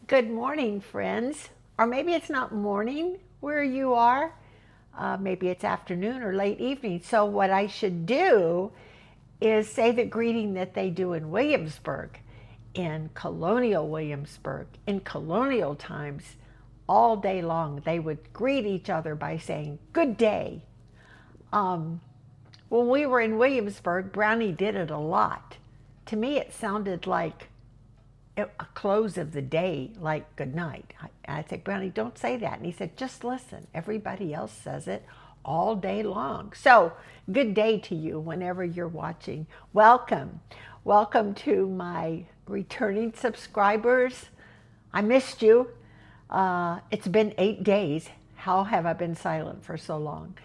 Good morning, friends. Or maybe it's not morning where you are. Maybe it's afternoon or late evening. So, what I should do is say the greeting that they do in Williamsburg, in colonial Williamsburg. In colonial times, all day long, they would greet each other by saying, "Good day." Um, when we were in Williamsburg, Brownie did it a lot. To me, it sounded like a close of the day, like good night. I'd say, Brownie, don't say that. And he said, just listen. Everybody else says it all day long. So, good day to you whenever you're watching. Welcome. Welcome to my returning subscribers. I missed you. It's been 8 days. How have I been silent for so long?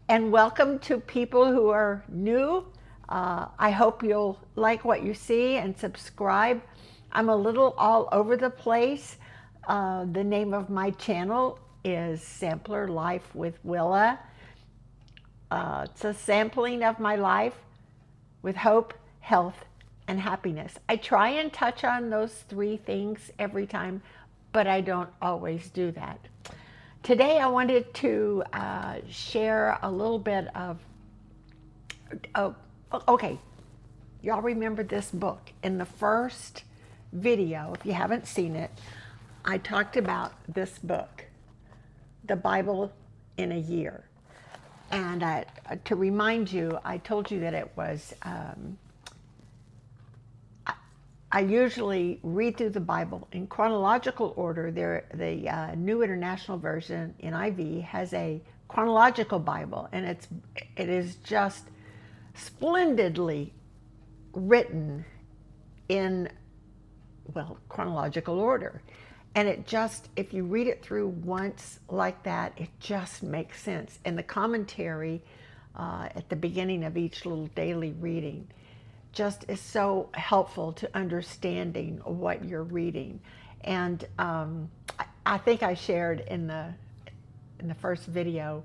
And welcome to people who are new. I hope you'll like what you see and subscribe. I'm a little all over the place. The name of my channel is Sampler Life with Willa. It's a sampling of my life with hope, health, and happiness. I try and touch on those three things every time, but I don't always do that. Today I wanted to share a little bit of, oh, okay, y'all remember this book. In the first video, if you haven't seen it, I talked about this book, The Bible in a Year. And to remind you, I told you that it was, I usually read through the Bible in chronological order. The New International Version, NIV, has a chronological Bible, and it is just splendidly written in, well, chronological order. And it just, if you read it through once like that, it just makes sense. And the commentary at the beginning of each little daily reading just is so helpful to understanding what you're reading. And I think I shared in the first video,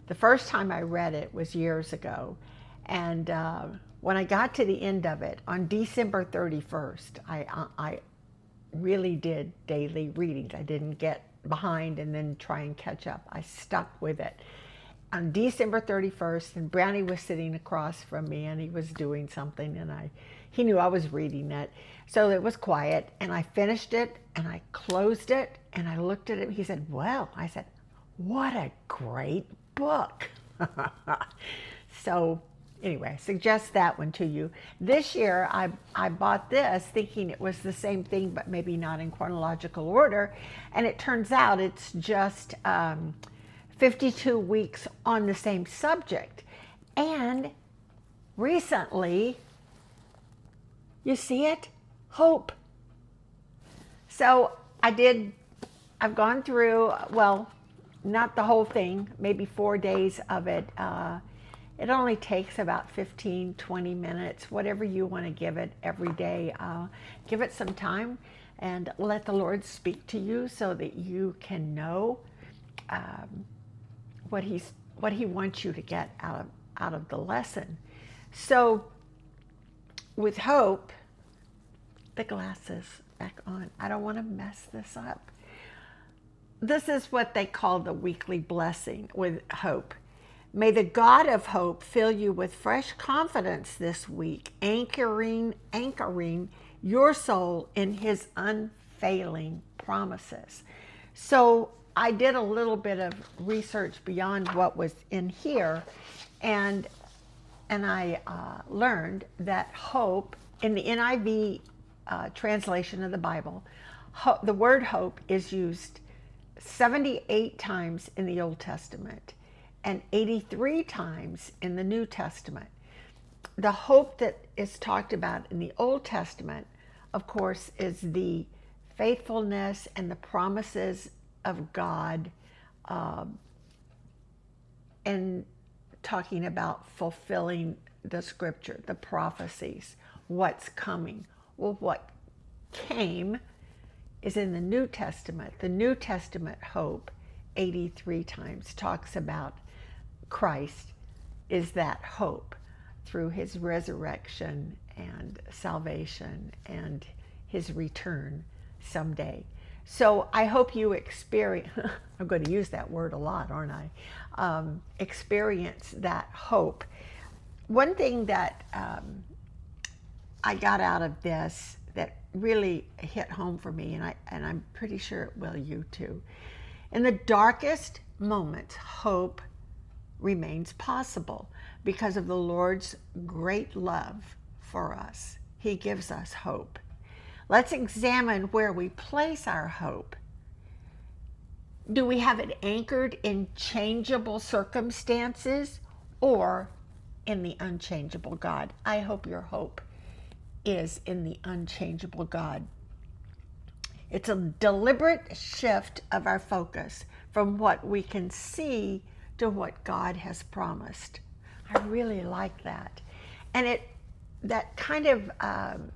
the first time I read it was years ago. And when I got to the end of it, on December 31st, I really did daily readings. I didn't get behind and then try and catch up. I stuck with it. On December 31st, and Brownie was sitting across from me, and he was doing something, and he knew I was reading it. So it was quiet, and I finished it, and I closed it, and I looked at it. He said, well, I said, what a great book. So anyway, I suggest that one to you. This year, I bought this thinking it was the same thing, but maybe not in chronological order. And it turns out it's just 52 weeks on the same subject. And recently, you see it? Hope. So I've gone through, well, not the whole thing, maybe 4 days of it. It only takes about 15, 20 minutes, whatever you want to give it every day. Give it some time and let the Lord speak to you so that you can know what He wants you to get out of the lesson. So with hope, the glasses back on. I don't want to mess this up. This is what they call the weekly blessing with hope. May the God of hope fill you with fresh confidence this week, anchoring your soul in His unfailing promises. So I did a little bit of research beyond what was in here, and I learned that hope, in the NIV translation of the Bible, the word hope is used 78 times in the Old Testament and 83 times in the New Testament. The hope that is talked about in the Old Testament, of course, is the faithfulness and the promises of God, and talking about fulfilling the scripture, the prophecies, what's coming. Well, what came is in the New Testament. The New Testament hope 83 times talks about Christ is that hope through His resurrection and salvation and His return someday. So I hope you experience, I'm going to use that word a lot, aren't I? Experience that hope. One thing that I got out of this that really hit home for me, and I'm pretty sure it will you too. In the darkest moments, hope remains possible because of the Lord's great love for us. He gives us hope. Let's examine where we place our hope. Do we have it anchored in changeable circumstances or in the unchangeable God? I hope your hope is in the unchangeable God. It's a deliberate shift of our focus from what we can see to what God has promised. I really like that. And that kind of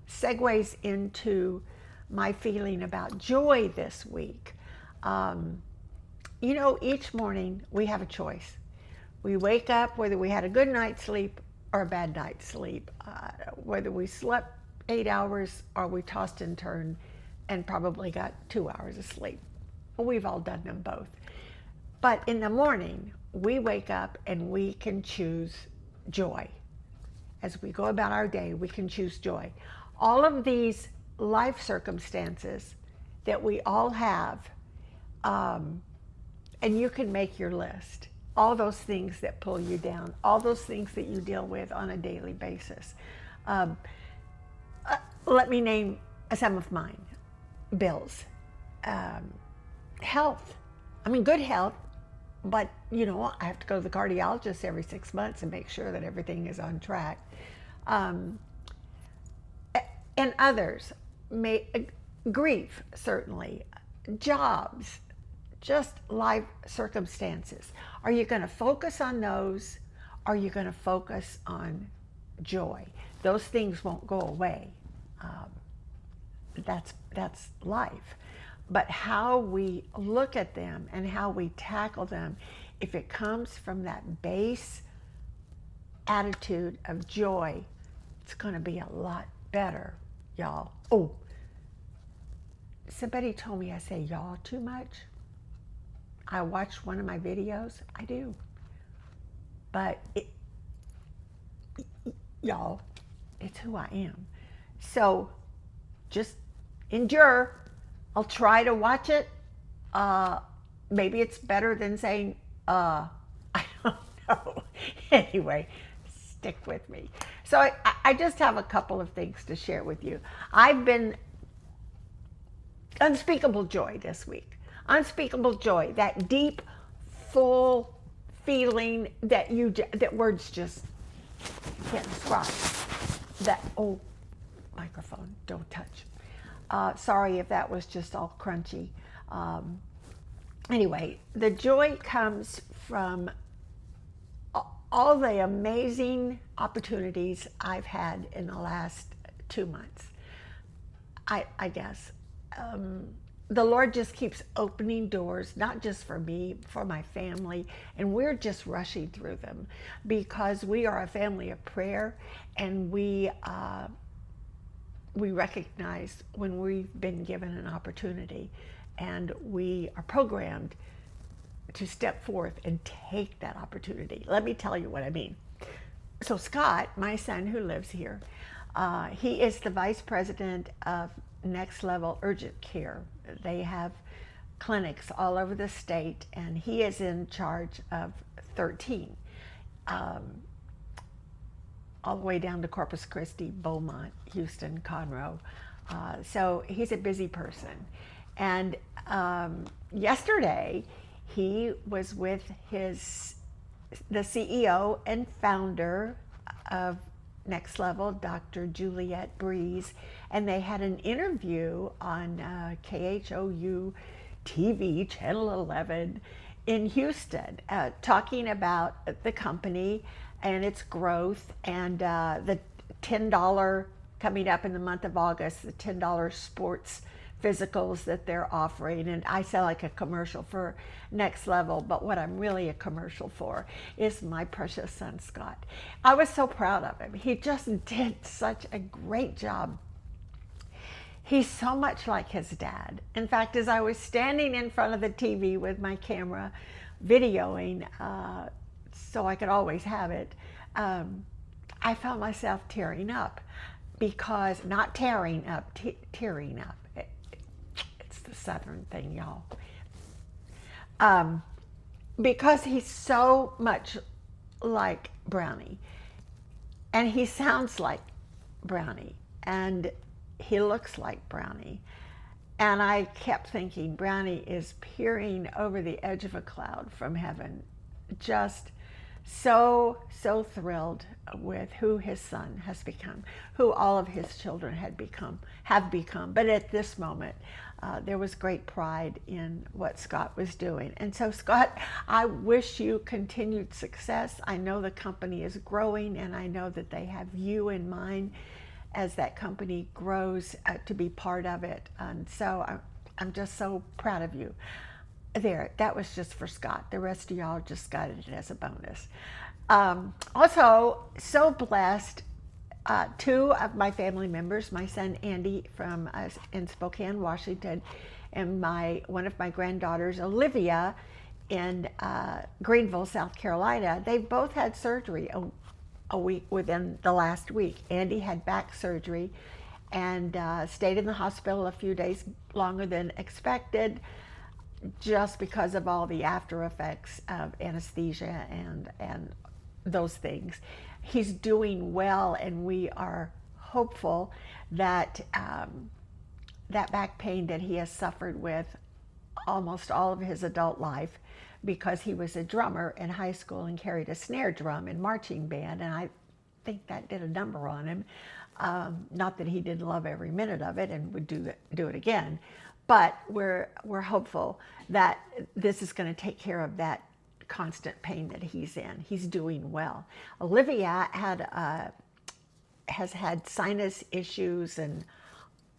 segues into my feeling about joy this week. Each morning we have a choice. We wake up, whether we had a good night's sleep or a bad night's sleep, whether we slept 8 hours or we tossed and turned and probably got 2 hours of sleep. We've all done them both. But in the morning, we wake up and we can choose joy. As we go about our day, we can choose joy. All of these life circumstances that we all have, and you can make your list. All those things that pull you down, all those things that you deal with on a daily basis. Let me name some of mine. Bills, health. I mean, good health, but I have to go to the cardiologist every 6 months and make sure that everything is on track. And others, grief, certainly, jobs, just life circumstances. Are you going to focus on those? Or are you going to focus on joy? Those things won't go away. That's life. But how we look at them and how we tackle them, if it comes from that base attitude of joy, it's going to be a lot better, y'all. Oh, somebody told me I say y'all too much. I watched one of my videos. I do. But y'all, it's who I am. So just endure. I'll try to watch it. Maybe it's better than saying, I don't know. Anyway, stick with me. So I just have a couple of things to share with you. I've been unspeakable joy this week. Unspeakable joy, that deep, full feeling that words just can't describe. That, microphone, don't touch. Sorry if that was just all crunchy. Anyway, the joy comes from all the amazing opportunities I've had in the last 2 months. I guess. The Lord just keeps opening doors, not just for me, for my family, and we're just rushing through them because we are a family of prayer, and we recognize when we've been given an opportunity, and we are programmed to step forth and take that opportunity. Let me tell you what I mean. So Scott, my son who lives here, he is the vice president of Next Level Urgent Care. They have clinics all over the state, and he is in charge of 13, all the way down to Corpus Christi, Beaumont, Houston, Conroe. So he's a busy person. And yesterday, he was with the CEO and founder of Next Level, Dr. Juliette Breeze, and they had an interview on KHOU TV, Channel 11 in Houston, talking about the company and its growth and the $10 coming up in the month of August, the $10 sports physicals that they're offering. And I sound like a commercial for Next Level, but what I'm really a commercial for is my precious son, Scott. I was so proud of him. He just did such a great job. He's so much like his dad. In fact, as I was standing in front of the TV with my camera videoing, so I could always have it, I found myself tearing up because, not tearing up, tearing up. It's the Southern thing, y'all. Because he's so much like Brownie, and he sounds like Brownie, and he looks like Brownie. And I kept thinking, Brownie is peering over the edge of a cloud from heaven, just so thrilled with who his son has become, who all of his children have become. But at this moment, there was great pride in what Scott was doing. And so, Scott, I wish you continued success. I know the company is growing, and I know that they have you in mind as that company grows, to be part of it. And so I'm just so proud of you. There, that was just for Scott. The rest of y'all just got it as a bonus. Also, so blessed. Two of my family members, my son Andy from in Spokane, Washington, and one of my granddaughters, Olivia, in Greenville, South Carolina, they both had surgery a week within the last week. Andy had back surgery and stayed in the hospital a few days longer than expected, just because of all the after effects of anesthesia and those things. He's doing well, and we are hopeful that that back pain that he has suffered with almost all of his adult life, because he was a drummer in high school and carried a snare drum in marching band, and I think that did a number on him. Not that he didn't love every minute of it and would do it again, but we're hopeful that this is going to take care of that constant pain that he's in. He's doing well. Olivia has had sinus issues and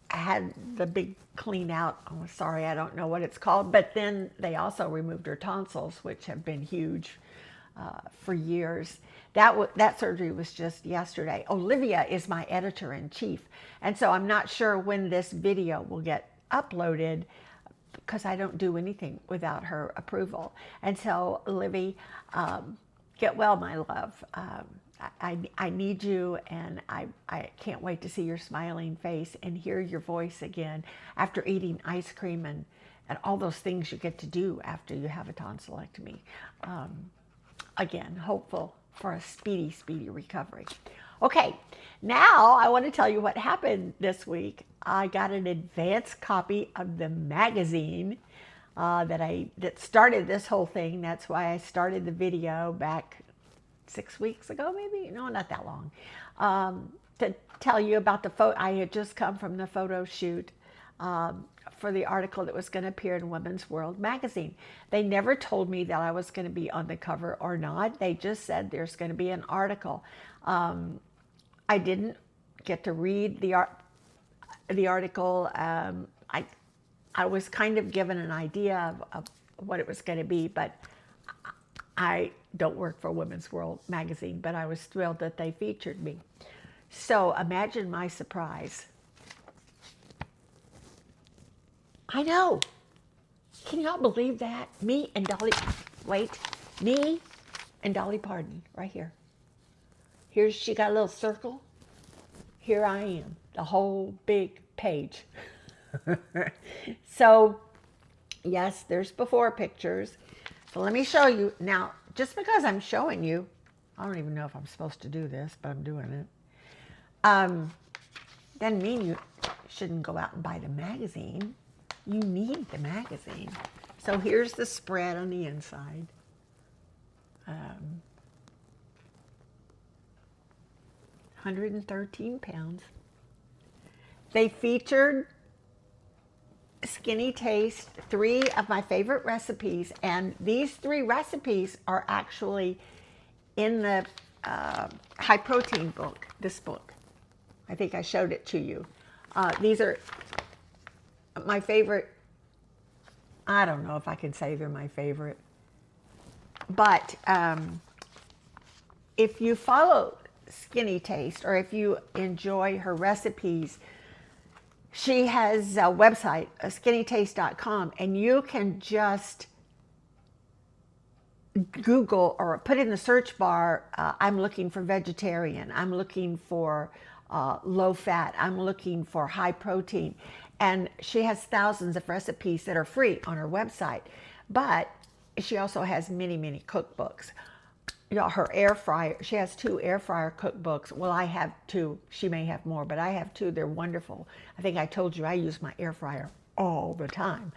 had the big clean out. Oh, sorry, I don't know what it's called. But then they also removed her tonsils, which have been huge for years. That surgery was just yesterday. Olivia is my editor-in-chief, and so I'm not sure when this video will get uploaded, because I don't do anything without her approval. And so, Olivia, get well, my love. I need you, and I can't wait to see your smiling face and hear your voice again after eating ice cream and all those things you get to do after you have a tonsillectomy. Again, hopeful for a speedy recovery. Okay, now I want to tell you what happened this week. I got an advance copy of the magazine that started this whole thing. That's why I started the video back 6 weeks ago, maybe? No, not that long. To tell you about the photo. I had just come from the photo shoot for the article that was going to appear in Women's World magazine. They never told me that I was going to be on the cover or not. They just said there's going to be an article. I didn't get to read the article. I was kind of given an idea of what it was going to be, but I don't work for Women's World magazine, but I was thrilled that they featured me. So imagine my surprise. I know. Can y'all believe that? Me and Dolly Parton right here. Here's, she got a little circle. Here I am, the whole big page. So, yes, there's before pictures. So let me show you. Now, just because I'm showing you, I don't even know if I'm supposed to do this, but I'm doing it. Doesn't mean you shouldn't go out and buy the magazine. You need the magazine. So here's the spread on the inside. 113 pounds. They featured Skinny Taste, 3 of my favorite recipes, and these 3 recipes are actually in the high protein book, this book. I think I showed it to you. These are my favorite. I don't know if I can say they're my favorite, but if you follow Skinny Taste, or if you enjoy her recipes, she has a website, skinnytaste.com, and you can just Google or put in the search bar, I'm looking for vegetarian, I'm looking for low fat, I'm looking for high protein. And she has thousands of recipes that are free on her website. But she also has many, many cookbooks. You know, her air fryer, she has 2 air fryer cookbooks. Well, I have 2. She may have more, but I have 2. They're wonderful. I think I told you I use my air fryer all the time.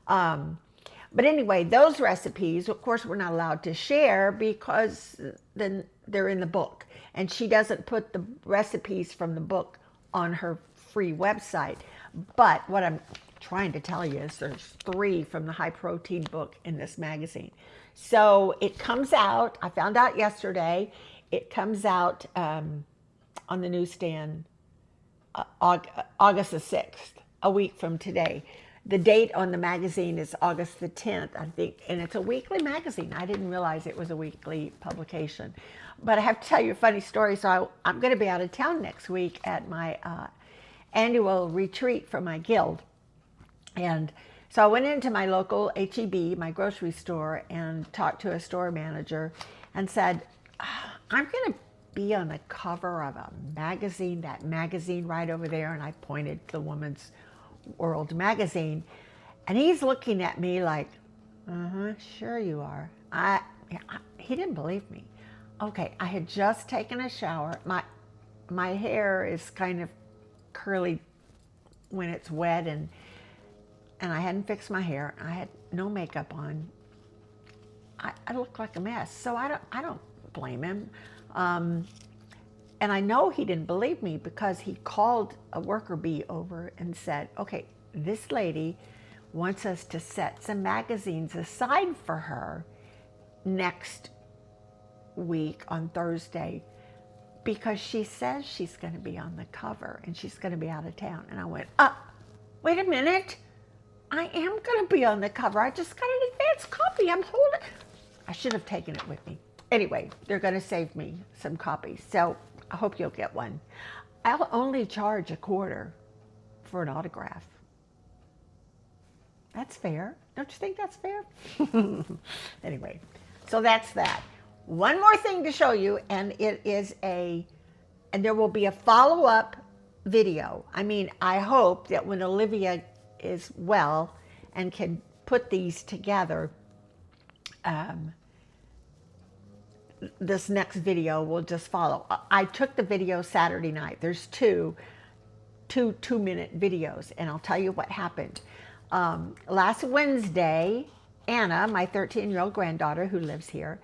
But anyway, those recipes, of course, we're not allowed to share because then they're in the book. And she doesn't put the recipes from the book on her free website. But what I'm trying to tell you is there's 3 from the high protein book in this magazine. So it comes out, I found out yesterday, it comes out on the newsstand August the 6th, a week from today. The date on the magazine is August the 10th, I think, and it's a weekly magazine. I didn't realize it was a weekly publication. But I have to tell you a funny story. So I'm going to be out of town next week at my annual retreat for my guild. And so I went into my local H-E-B, my grocery store, and talked to a store manager and said, I'm going to be on the cover of a magazine, that magazine right over there. And I pointed to the Woman's World magazine. And he's looking at me like, sure you are. He didn't believe me. Okay, I had just taken a shower. My hair is kind of curly when it's wet, and I hadn't fixed my hair. I had no makeup on. I look like a mess, so I don't blame him. And I know he didn't believe me because he called a worker bee over and said, okay, this lady wants us to set some magazines aside for her next week on Thursday because she says she's going to be on the cover and she's going to be out of town. And I went, wait a minute. I am going to be on the cover. I just got an advance copy. I'm holding. I should have taken it with me. Anyway, they're going to save me some copies. So I hope you'll get one. I'll only charge $0.25 for an autograph. That's fair. Don't you think that's fair? Anyway, so that's that. One more thing to show you, and it is and there will be a follow-up video. I mean, I hope that when Olivia is well and can put these together, this next video will just follow. I took the video Saturday night. There's two 2-minute videos, and I'll tell you what happened. Last Wednesday, Anna, my 13-year-old granddaughter who lives here,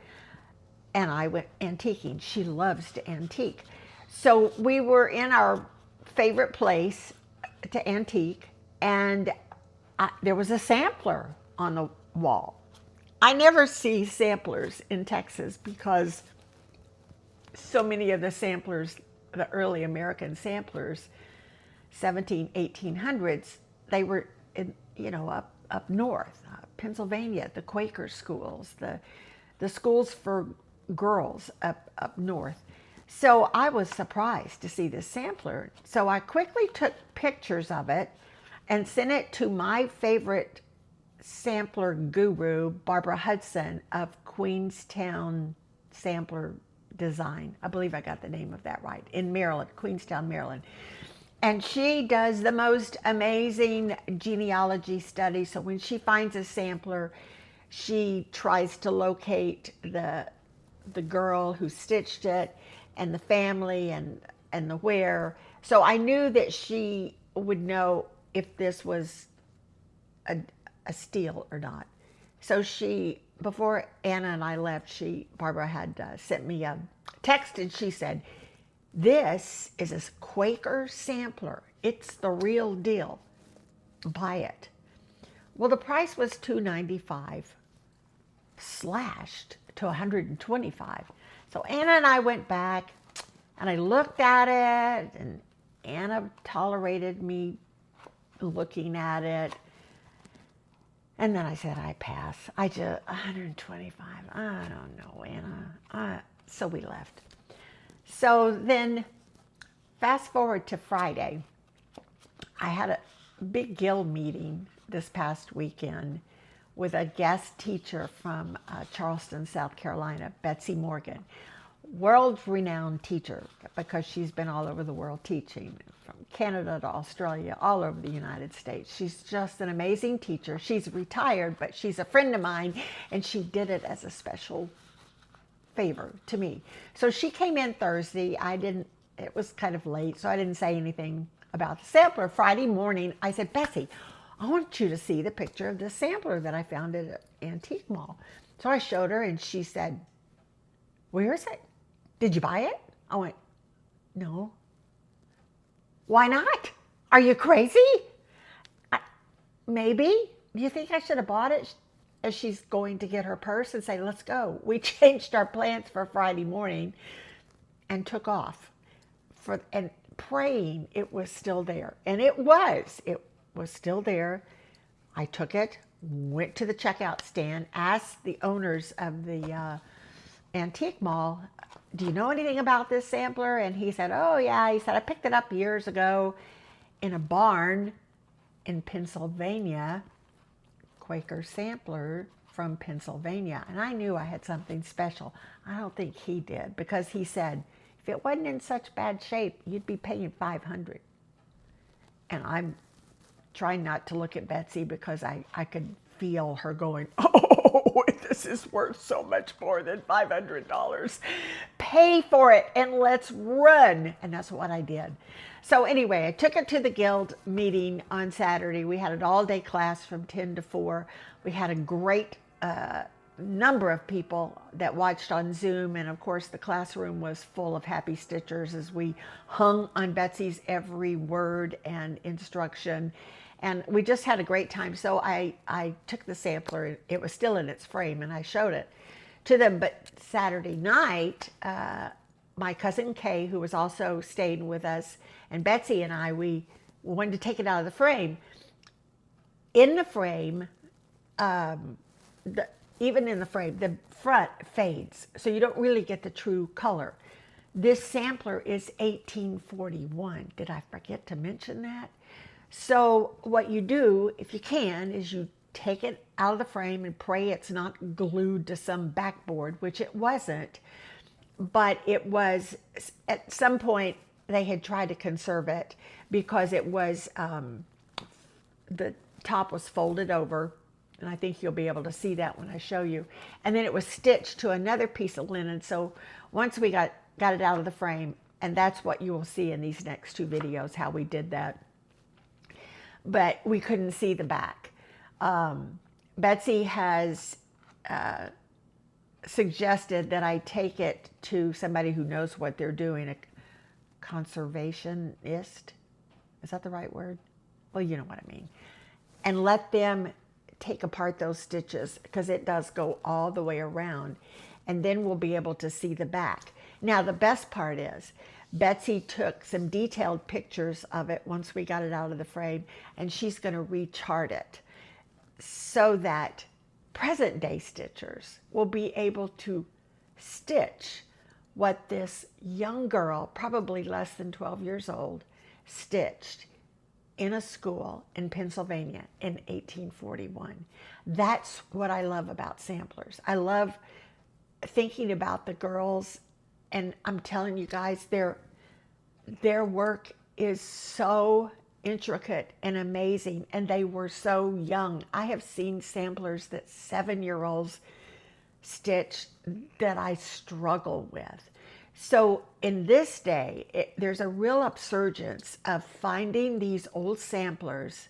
and I went antiquing. She loves to antique. So we were in our favorite place to antique, and there was a sampler on the wall. I never see samplers in Texas because so many of the samplers, the early American samplers, 1800s, they were in, up north, Pennsylvania, the Quaker schools, the schools for girls up north. So I was surprised to see this sampler. So I quickly took pictures of it and sent it to my favorite sampler guru, Barbara Hudson of Queenstown Sampler Design. I believe I got the name of that right, in Maryland, Queenstown, Maryland. And she does the most amazing genealogy study. So when she finds a sampler, she tries to locate the girl who stitched it and the family and the where. So I knew that she would know if this was a steal or not. So before Anna and I left, Barbara had sent me a text, and she said, this is a Quaker sampler. It's the real deal. Buy it. Well, the price was $295, slashed to $125. So Anna and I went back, and I looked at it, and Anna tolerated me looking at it. And then I said, I pass. I just, 125. I don't know, Anna. So we left. So then, fast forward to Friday. I had a big guild meeting this past weekend with a guest teacher from Charleston, South Carolina, Betsy Morgan, world-renowned teacher because she's been all over the world teaching, from Canada to Australia, all over the United States. She's just an amazing teacher. She's retired, but she's a friend of mine, and she did it as a special favor to me. So she came in Thursday. It was kind of late, so I didn't say anything about the sampler. Friday morning, I said, Betsy, I want you to see the picture of this sampler that I found at an antique mall. So I showed her, and she said, where is it? Did you buy it? I went, no. Why not? Are you crazy? Maybe. Do you think I should have bought it? As she's going to get her purse and say, let's go. We changed our plans for Friday morning and took off. And praying it was still there. And it was still there. I took it, went to the checkout stand, asked the owners of the antique mall, do you know anything about this sampler? And he said, oh yeah. He said, I picked it up years ago in a barn in Pennsylvania, Quaker sampler from Pennsylvania. And I knew I had something special. I don't think he did, because he said, if it wasn't in such bad shape, you'd be paying $500. And I'm trying not to look at Betsy because I could feel her going, oh, this is worth so much more than $500. Pay for it and let's run. And that's what I did. So anyway, I took it to the guild meeting on Saturday. We had an all-day class from 10 to 4. We had a great number of people that watched on Zoom, and of course the classroom was full of happy stitchers as we hung on Betsy's every word and instruction, and we just had a great time. So I took the sampler, it was still in its frame, and I showed it to them. But Saturday night, my cousin Kay, who was also staying with us, and Betsy and I, we wanted to take it out of the frame. In the frame, even in the frame, the front fades, so you don't really get the true color. This sampler is 1841. Did I forget to mention that? So what you do, if you can, is you take it out of the frame and pray it's not glued to some backboard, which it wasn't, but it was, at some point, they had tried to conserve it because it was, the top was folded over, and I think you'll be able to see that when I show you. And then it was stitched to another piece of linen. So once we got it out of the frame, and that's what you will see in these next two videos, how we did that. But we couldn't see the back. Betsy has suggested that I take it to somebody who knows what they're doing, a conservationist. Is that the right word? Well, you know what I mean. And let them take apart those stitches, because it does go all the way around, and then we'll be able to see the back. Now the best part is Betsy took some detailed pictures of it once we got it out of the frame, and she's going to rechart it so that present day stitchers will be able to stitch what this young girl, probably less than 12 years old, stitched in a school in Pennsylvania in 1841. That's what I love about samplers. I love thinking about the girls, and I'm telling you guys, their work is so intricate and amazing, and they were so young. I have seen samplers that 7-year-olds stitch that I struggle with. So in this day, there's a real upsurgence of finding these old samplers,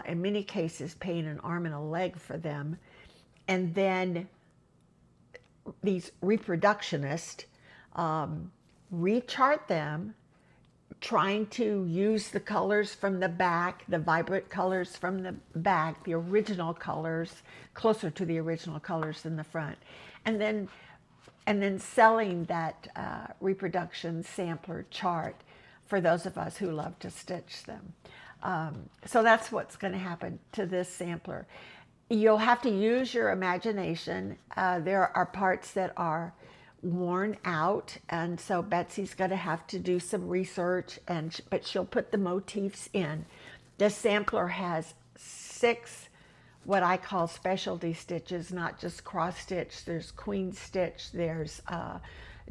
in many cases paying an arm and a leg for them, and then these reproductionists rechart them, trying to use the colors from the back, the vibrant colors from the back, the original colors, closer to the original colors than the front, and then selling that reproduction sampler chart for those of us who love to stitch them. So that's what's going to happen to this sampler. You'll have to use your imagination. There are parts that are worn out, and so Betsy's going to have to do some research, but she'll put the motifs in. This sampler has 6 what I call specialty stitches, not just cross stitch. There's queen stitch, there's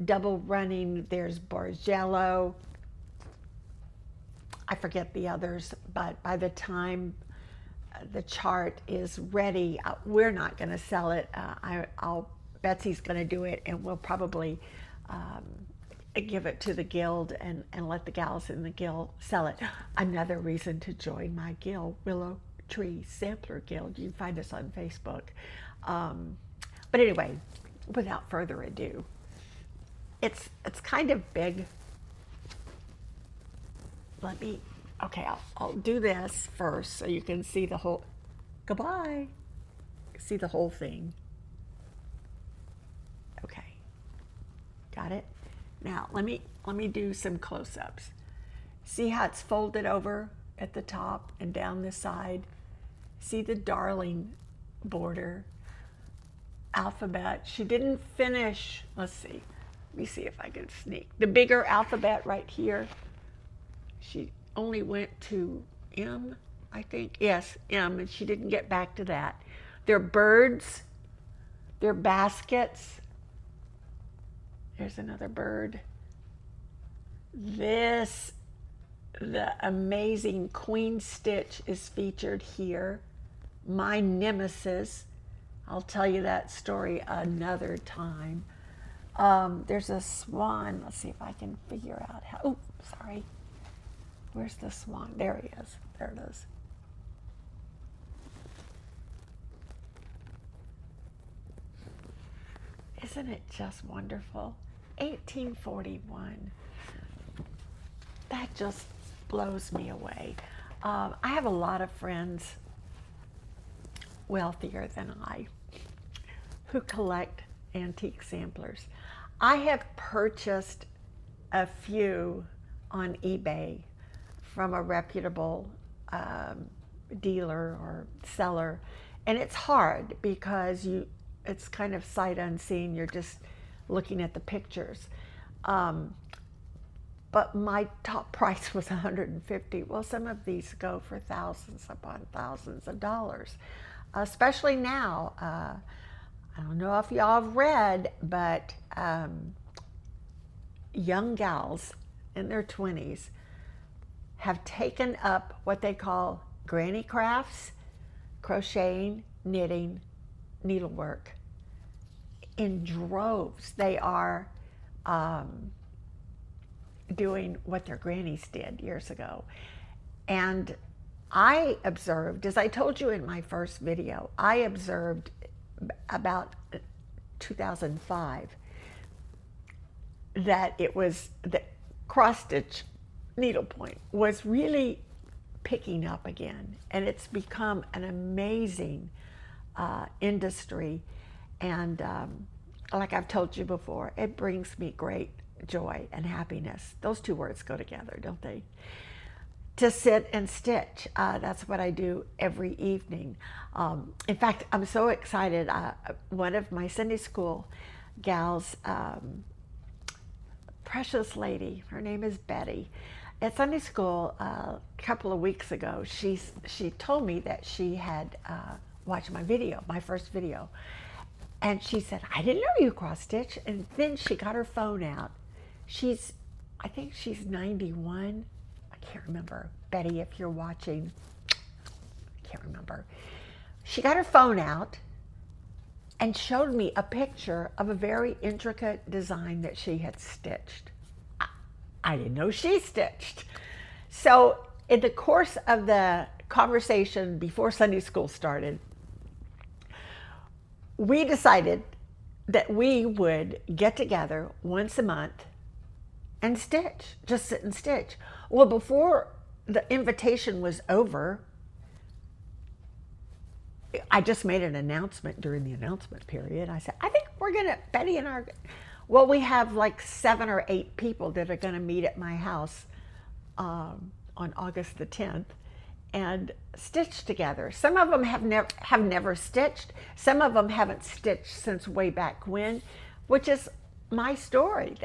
double running, there's Bargello. I forget the others, but by the time the chart is ready, we're not going to sell it. Betsy's going to do it, and we'll probably give it to the guild and let the gals in the guild sell it. Another reason to join my guild, Willow Tree Sampler Guild. You can find us on Facebook. But anyway, without further ado, it's kind of big. I'll do this first so you can see the whole, goodbye, see the whole thing. Okay, got it? Now let me do some close-ups. See how it's folded over at the top and down this side? See the darling border, alphabet. She didn't finish, let's see, let me see if I can sneak. The bigger alphabet right here, she only went to M, I think. Yes, M, and she didn't get back to that. They're birds, they're baskets. There's another bird. The amazing queen stitch is featured here. My nemesis. I'll tell you that story another time. There's a swan. Let's see if I can figure out how. Oh, sorry. Where's the swan? There he is. There it is. Isn't it just wonderful? 1841. That just blows me away. I have a lot of friends wealthier than I who collect antique samplers. I have purchased a few on eBay from a reputable dealer or seller, and it's hard because it's kind of sight unseen. You're just looking at the pictures. But my top price was $150. Well, some of these go for thousands upon thousands of dollars, especially now. I don't know if y'all have read, but young gals in their 20s have taken up what they call granny crafts, crocheting, knitting, needlework in droves. They are doing what their grannies did years ago. And I observed, as I told you in my first video, I observed about 2005 that it was the cross-stitch needlepoint was really picking up again, and it's become an amazing industry. And like I've told you before, it brings me great joy and happiness. Those two words go together, don't they? To sit and stitch. That's what I do every evening. In fact, I'm so excited. One of my Sunday school gals, precious lady, her name is Betty. At Sunday school a couple of weeks ago, she told me that she had watched my video, my first video. And she said, I didn't know you cross stitch. And then she got her phone out. I think she's 91. I can't remember. Betty, if you're watching, I can't remember. She got her phone out and showed me a picture of a very intricate design that she had stitched. I didn't know she stitched. So in the course of the conversation before Sunday school started, we decided that we would get together once a month and stitch, just sit and stitch. Well, before the invitation was over, I just made an announcement during the announcement period. I said, I think we're gonna, Betty and well, we have like 7 or 8 people that are gonna meet at my house on August the 10th and stitch together. Some of them have never stitched. Some of them haven't stitched since way back when, which is my story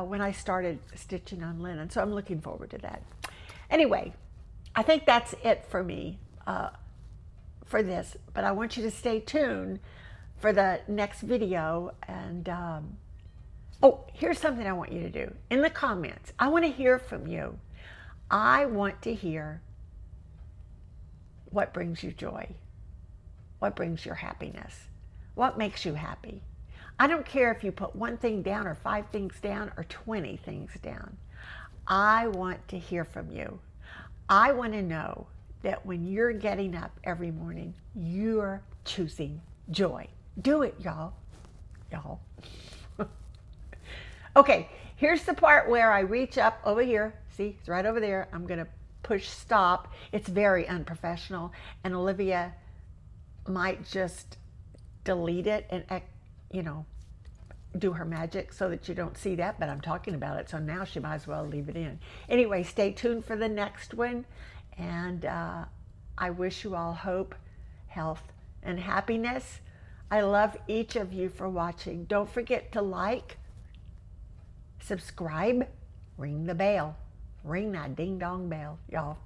when I started stitching on linen. So I'm looking forward to that. Anyway, I think that's it for me for this, but I want you to stay tuned for the next video. And oh, here's something I want you to do. In the comments, I want to hear from you. I want to hear what brings you joy, what brings your happiness, what makes you happy. I don't care if you put one thing down or 5 things down or 20 things down. I want to hear from you. I want to know that when you're getting up every morning, you're choosing joy. Do it, y'all. Y'all. Okay, here's the part where I reach up over here. See, it's right over there. I'm going to push stop. It's very unprofessional, and Olivia might just delete it and, you know, do her magic so that you don't see that, but I'm talking about it, so now she might as well leave it in. Anyway, stay tuned for the next one, and I wish you all hope, health, and happiness. I love each of you for watching. Don't forget to like, subscribe, ring the bell. Ring that ding dong bell, y'all.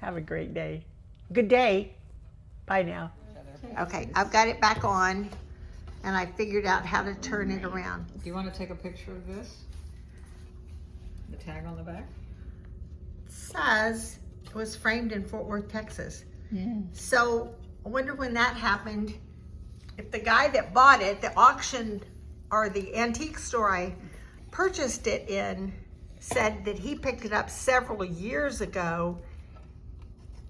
Have a great day. Good day. Bye now. Okay, I've got it back on, and I figured out how to turn it around. Do you want to take a picture of this? The tag on the back? It says it was framed in Fort Worth, Texas. Yeah. So I wonder when that happened. If the guy that bought it, the auction or the antique store I purchased it in, said that he picked it up several years ago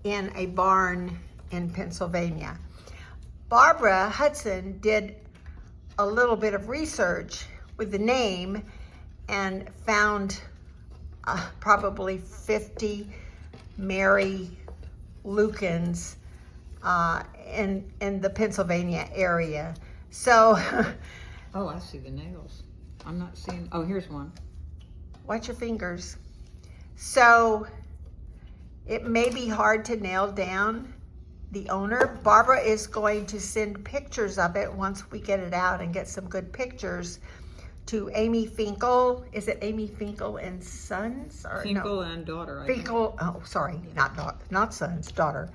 in a barn in Pennsylvania. Barbara Hudson did a little bit of research with the name and found probably 50 Mary Lukens in the Pennsylvania area. So, oh, I see the nails. I'm not seeing, oh, here's one. watch your fingers. So it may be hard to nail down the owner. Barbara is going to send pictures of it once we get it out and get some good pictures to Amy Finkel. Is it Amy Finkel and Sons? Or Finkel no? and daughter, I Finkel, oh, sorry, not Sons, daughter.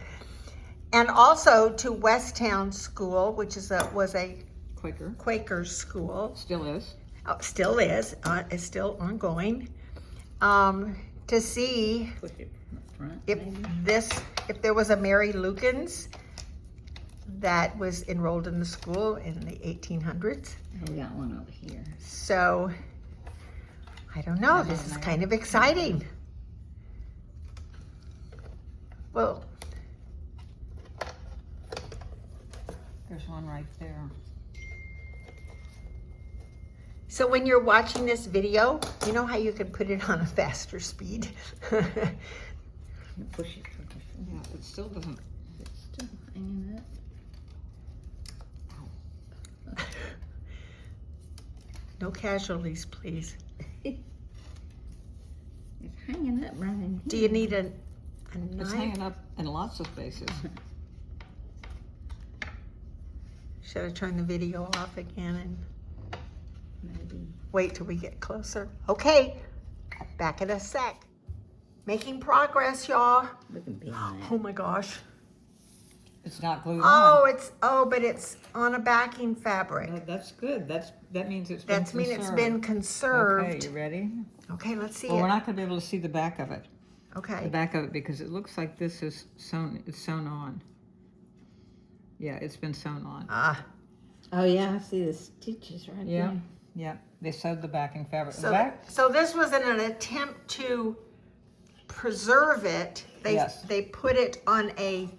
And also to Westtown School, which is was a Quaker. Quaker school. Still is. Still is. It's still ongoing. To see Push it front. if there was a Mary Lukens that was enrolled in the school in the 1800s. We got one over here. So I don't know. This is kind of exciting. Well, There's one right there. so when you're watching this video, you know how you can put it on a faster speed? You push it from the front. Yeah, it still doesn't. It's still hanging up. No casualties, please. It's hanging up right in here. Do you need a It's knife? hanging up in lots of places. Should I turn the video off again and Maybe. wait till we get closer? Okay, back in a sec. Making progress, y'all. Looking behind. Oh my gosh. It's not glued Oh, but it's on a backing fabric. on. That's good. That means it's been That means it's conserved. been conserved. Okay, you ready? Okay, let's see Well, we're it. not going to be able to see the back of it. The Okay. back of it, because it looks like this is sewn. It's sewn on. Yeah, it's been sewn on. Ah, Oh yeah, I see the stitches right Yeah, there. yeah. They sewed the backing fabric. so, Back. so this was in an attempt to preserve it. Yes. They put it on a,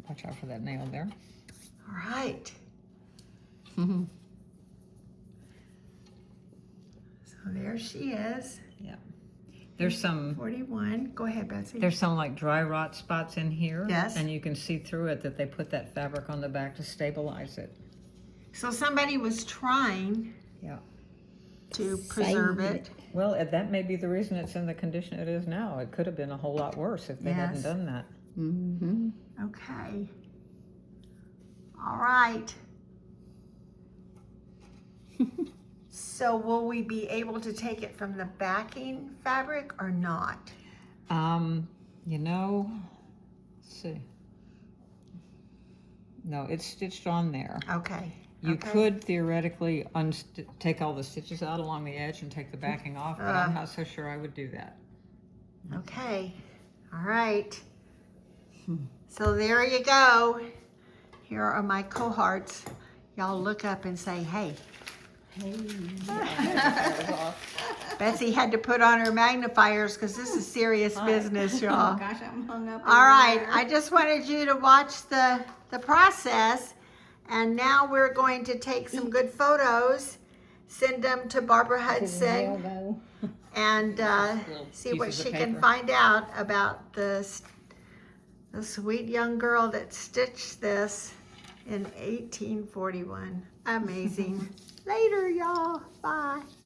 Watch out for that nail there. all right. Yeah. So there she is, There's some. 41. Go ahead, Betsy. There's some like dry rot spots in here. Yes. And you can see through it that they put that fabric on the back to stabilize it. So somebody was trying Yeah. to preserve Saved it. Well, that may be the reason it's in the condition it is now. It could have been a whole lot worse if they hadn't Yes. done that. Mm-hmm. Okay. All right. So will we be able to take it from the backing fabric or not? You know, let's see. No, it's stitched on there. Okay. You okay. could theoretically take all the stitches out along the edge and take the backing off, but I'm not so sure I would do that. Okay. All right. So there you go. Here are my cohorts. Y'all look up and say, hey. Hey. Betsy had to put on her magnifiers because this is serious business, Oh y'all. gosh, I'm hung up. All right, I just wanted you to watch the process, and now we're going to take some good photos, send them to Barbara Hudson, and see what pieces of she can paper. find out about the sweet young girl that stitched this in 1841. Amazing. Later, y'all. Bye.